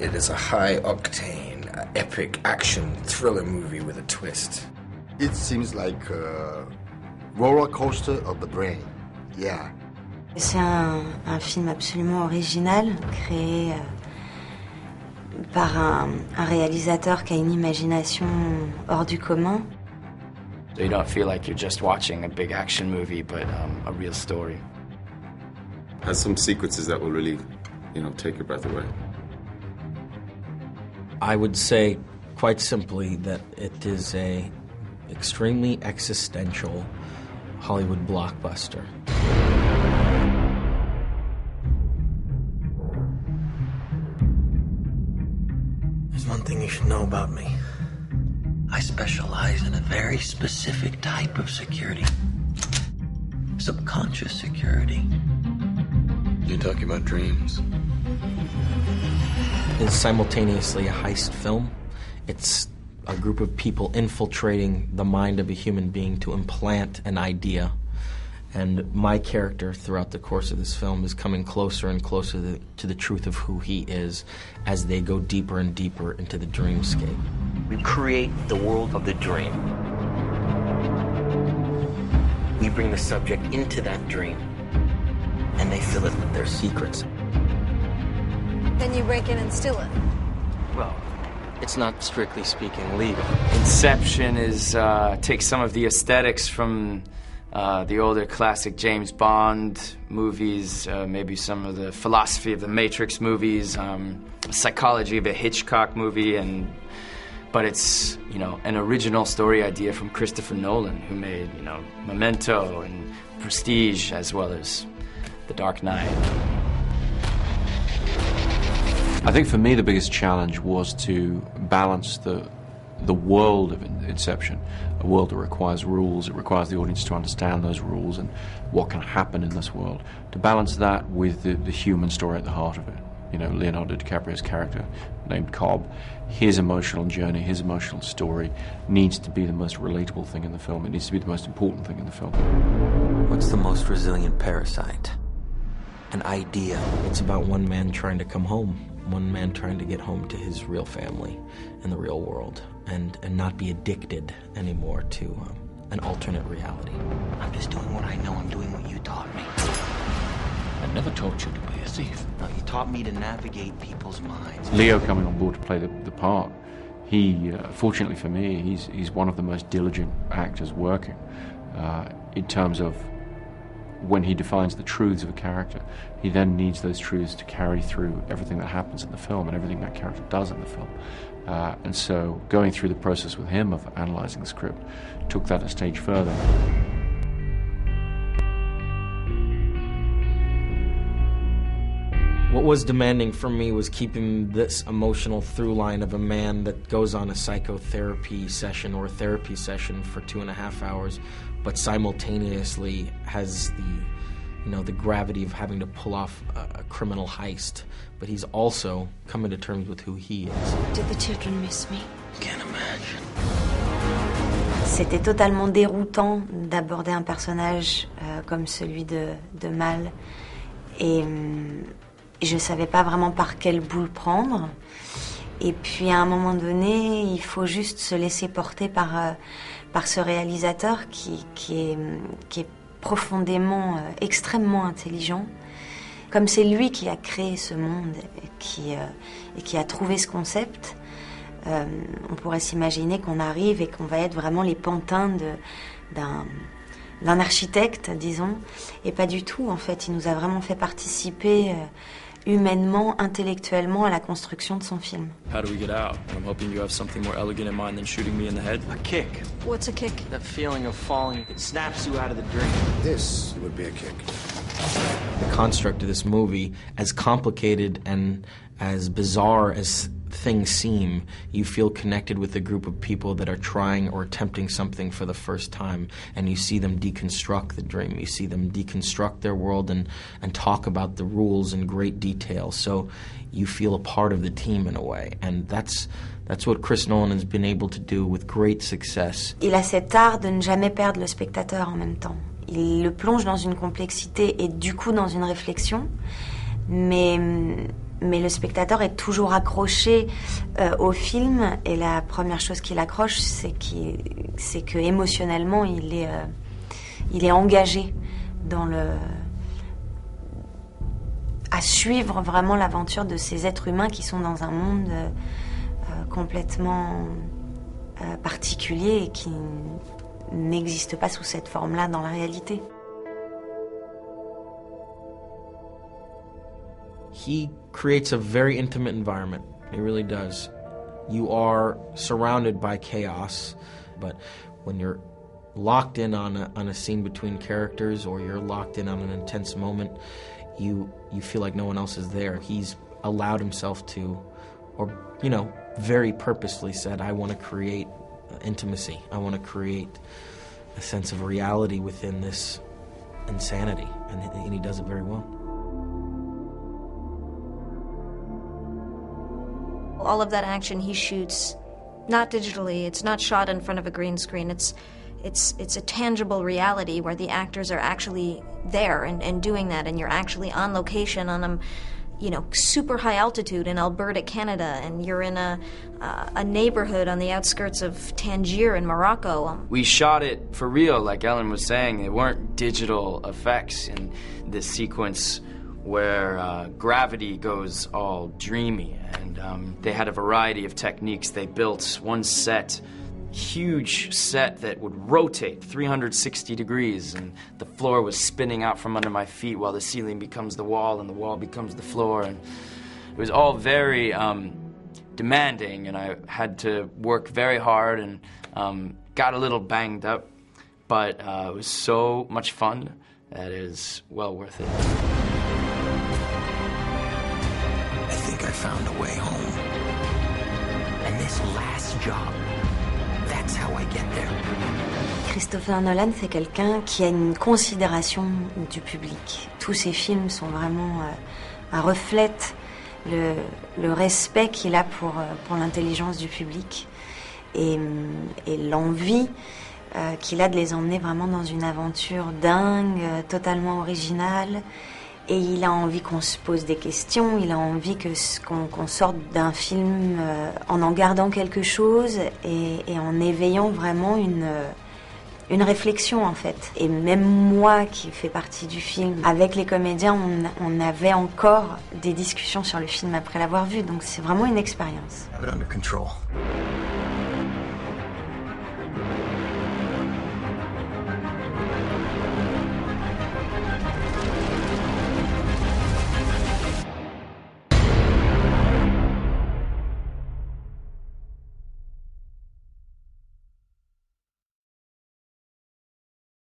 it as a high-octane, epic action thriller movie with a twist. It seems like a roller coaster of the brain. Yeah. C'est un film absolument original, créé par un réalisateur qui a une imagination hors du commun. So you don't feel like you're just watching a big action movie, but a real story. Has some sequences that will really, take your breath away. I would say, quite simply, that it is a extremely existential Hollywood blockbuster. There's one thing you should know about me. I specialize in a very specific type of security. Subconscious security. You're talking about dreams. It's simultaneously a heist film. It's a group of people infiltrating the mind of a human being to implant an idea. And my character throughout the course of this film is coming closer and closer to the truth of who he is as they go deeper and deeper into the dreamscape. We create the world of the dream. We bring the subject into that dream, and they fill it with their secrets. Then you break in and steal it. Well, it's not strictly speaking legal. Inception takes some of the aesthetics from the older classic James Bond movies, maybe some of the philosophy of the Matrix movies, psychology of a Hitchcock movie, but it's, an original story idea from Christopher Nolan, who made, Memento and Prestige, as well as The Dark Knight. I think for me the biggest challenge was to balance the world of Inception, a world that requires rules. It requires the audience to understand those rules and what can happen in this world. To balance that with the human story at the heart of it. Leonardo DiCaprio's character, named Cobb, his emotional journey, his emotional story needs to be the most relatable thing in the film. It needs to be the most important thing in the film. What's the most resilient parasite? An idea. It's about one man trying to come home, one man trying to get home to his real family in the real world, and not be addicted anymore to an alternate reality. I'm just doing what I know. I'm doing what you taught me. I never taught you to be a thief. No, you taught me to navigate people's minds. Leo coming on board to play the part, he, fortunately for me, he's one of the most diligent actors working in terms of when he defines the truths of a character, he then needs those truths to carry through everything that happens in the film and everything that character does in the film. And so going through the process with him of analysing the script took that a stage further. What was demanding for me was keeping this emotional through line of a man that goes on a psychotherapy session or a therapy session for 2.5 hours, but simultaneously has the gravity of having to pull off a criminal heist. But he's also coming to terms with who he is. Do the children miss me? Can't imagine. C'était totalement déroutant d'aborder un personnage comme celui de Mal. Et je ne savais pas vraiment par quel bout le prendre. Et puis à un moment donné, il faut juste se laisser porter par ce réalisateur qui est profondément, extrêmement intelligent. Comme c'est lui qui a créé ce monde et qui a trouvé ce concept, on pourrait s'imaginer qu'on arrive et qu'on va être vraiment les pantins d'un architecte, disons. Et pas du tout, en fait. Il nous a vraiment fait participer humainement, intellectuellement à la construction de son film. How do we get out? I'm hoping you have something more elegant in mind than shooting me in the head. A kick. What's a kick? That feeling of falling, it snaps you out of the dream. This would be a kick. The construct of this movie, as complicated and as bizarre as things seem, you feel connected with a group of people that are trying or attempting something for the first time, and you see them deconstruct the dream. You see them deconstruct their world and talk about the rules in great detail. So you feel a part of the team in a way, and that's what Chris Nolan has been able to do with great success. Il a cet art de ne jamais perdre le spectateur en même temps. Il le plonge dans une complexité et du coup dans une réflexion, mais Mais le spectateur est toujours accroché au film, et la première chose qui l'accroche, c'est que émotionnellement, il est engagé à suivre vraiment l'aventure de ces êtres humains qui sont dans un monde complètement particulier et qui n'existe pas sous cette forme-là dans la réalité. He creates a very intimate environment. He really does. You are surrounded by chaos, but when you're locked in on a scene between characters, or you're locked in on an intense moment, you feel like no one else is there. He's allowed himself to, or very purposefully said, I want to create intimacy. I want to create a sense of reality within this insanity, and he does it very well. All of that action he shoots not digitally. It's not shot in front of a green screen. It's a tangible reality where the actors are actually there and doing that, and you're actually on location on a super high altitude in Alberta, Canada, and you're in a neighborhood on the outskirts of Tangier in Morocco. We shot it for real, like Ellen was saying. They weren't digital effects in this sequence where gravity goes all dreamy, and they had a variety of techniques. They built one huge set that would rotate 360 degrees, and the floor was spinning out from under my feet while the ceiling becomes the wall and the wall becomes the floor, and it was all very demanding, and I had to work very hard and got a little banged up, but it was so much fun that it is well worth it. I think I found a way home. And this last job, that's how I get there. Christopher Nolan, c'est quelqu'un qui a une considération du public. Tous ses films sont vraiment reflètent le respect qu'il a pour l'intelligence du public et l'envie qu'il a de les emmener vraiment dans une aventure dingue, totalement originale. Et il a envie qu'on se pose des questions, il a envie qu'on sorte d'un film en gardant quelque chose et en éveillant vraiment une réflexion en fait. Et même moi qui fais partie du film, avec les comédiens, on avait encore des discussions sur le film après l'avoir vu, donc c'est vraiment une expérience. Have it under control.